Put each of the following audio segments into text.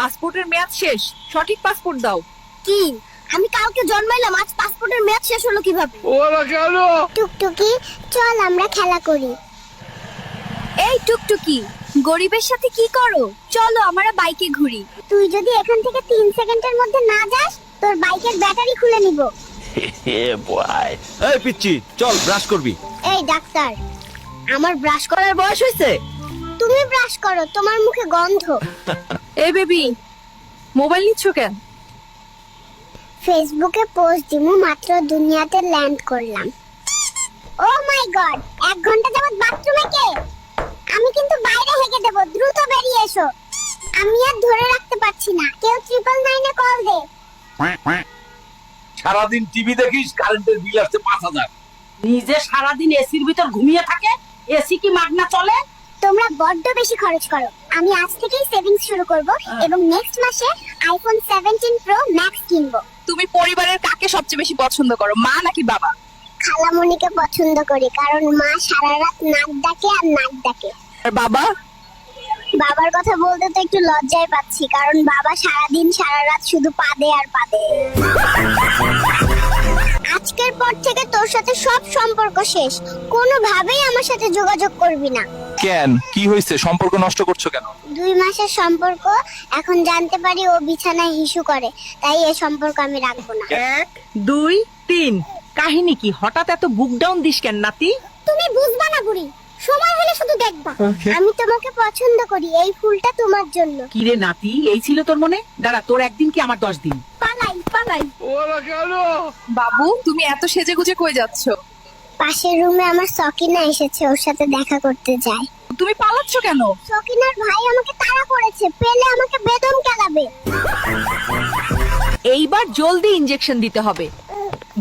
পাসপোর্টের মেয়াদ শেষ, সঠিক পাসপোর্ট দাও। কি আমি কালকে জন্মাইলাম, আজ পাসপোর্টের মেয়াদ শেষ হলো কিভাবে? ওরা কেন? টুকটুকি চল আমরা খেলা করি। এই টুকটুকি, গরিবের সাথে কি করো? চলো আমরা বাইকে ঘুরি। তুই যদি এখান থেকে 3 সেকেন্ডের মধ্যে না যাস, তোর বাইকের ব্যাটারি খুলে নিব। এই পিচ্চি, চল ব্রাশ করবি। এই ডাক্তার, আমার ব্রাশ করার বয়স হয়েছে? তুমি ব্রাশ করো, তোমার মুখে গন্ধ। এই বেবি, মোবাইল নিচ্ছ কেন? ফেসবুকে পোস্ট দিমু, মাত্র দুনিয়াতে ল্যান্ড করলাম। ও মাই গড, 1 ঘন্টা যাবত বাথরুমে কে? আমি কিন্তু বাইরে হেগে দেব, দ্রুত বেরিয়ে এসো। আমি আর ধরে রাখতে পারছি না, কেউ 999 এ কল দে। সারাদিন টিভি দেখিস, কারেন্টের বিল আসছে 5000। নিজে সারাদিন এসির ভিতর ঘুমিয়ে থাকে, এসি কি মাগনা চলে? তোমরা বড্ড বেশি খরচ করো। আমি আজ থেকেই সেভিংস শুরু করব এবং নেক্সট মাসে আইফোন 17 প্রো ম্যাক্স কিনবো। তুমি পরিবারের কাকে সবচেয়ে বেশি পছন্দ করো, মা নাকি বাবা? খালামণিকে পছন্দ করি, কারণ মা সারা রাত নাক ডাকে আর নাক ডাকে। আর বাবা? বাবার কথা বলতে তো একটু লজ্জায় পাচ্ছি, কারণ বাবা সারাদিন সারা রাত শুধু পাদে আর পাদে। আজকের পর থেকে তোর সাথে সব সম্পর্ক শেষ, কোনোভাবেই আমার সাথে যোগাযোগ করবি না। কেন, কি হয়েছে? সম্পর্ক নষ্ট করছো কেন? 2 মাসের সম্পর্ক, এখন জানতে পারি ও বিছানায় হিসু করে, তাই এই সম্পর্ক আমি রাখবো না। 1 2 3 কাহিনী কি? হঠাৎ এত বুক ডাউন দিস কেন নাতি? তুমি বুঝবা না বুড়ি, সময় হলে শুধু দেখবা। আমি তোমাকে পছন্দ করি, এই ফুলটা তোমার জন্য। কি রে নাতি, এই ছিল তোর মনে? দাঁড়া, তোর একদিন কি আমার 10 দিন? পালাই পালাই। ওরা কেন? বাবু, তুমি এত সেজে গুজে কই যাচ্ছ? পাশের রুমে আমার সকিনা এসেছে, ওর সাথে দেখা করতে যাই। তুমি পালাচ্ছ কেন? সকিনার ভাই আমাকে তাড়া করেছে, পেলে আমাকে বেদম কেলাবে। এইবার জলদি ইনজেকশন দিতে হবে,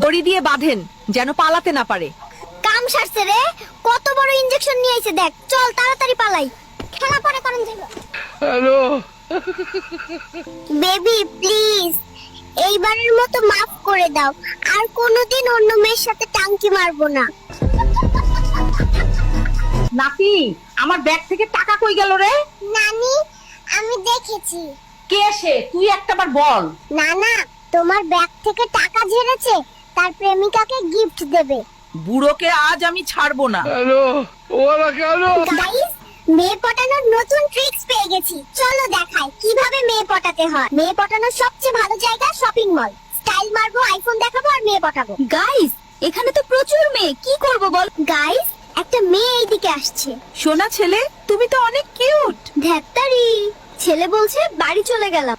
দড়ি দিয়ে বাঁধেন যেন পালাতে না পারে। কাম সারছে রে, কত বড় ইনজেকশন নিয়ে এসে দেখ। চল তাড়াতাড়ি পালাই, খেলা পরে করেন যাবে। হ্যালো, বেবি প্লিজ, এইবারের মতো মাফ করে দাও, আর কোনোদিন অন্য মেয়ের সাথে টাঙ্কি মারবো না। নাতি, আমার ব্যাগ থেকে টাকা কই গেল রে? নানি, আমি দেখেছি। কে সে? তুই একটাবার বল। না না, তোমার ব্যাগ থেকে টাকা ঝেড়েছে, তার প্রেমিকাকে গিফট দেবে। বুড়োকে আজ আমি ছাড়বো না। হ্যালো, ওরা কেন? গাইস, মেয়ে পটানোর নতুন ট্রিক্স পেয়ে গেছি, চলো দেখাই কিভাবে মেয়ে পটাতে হয়। মেয়ে পটানোর সবচেয়ে ভালো জায়গা শপিং মল। স্টাইল মারবো, আইফোন দেখাবো আর মেয়ে পটাবো। গাইস, এখানে তো প্রচুর মেয়ে, কি করব বল? গাইস, একটা মেয়ে এইদিকে আসছে। সোনা ছেলে, তুমি তো অনেক কিউট। ধ্যাত্তারি, ছেলে বলছে বাড়ি চলে গেলাম।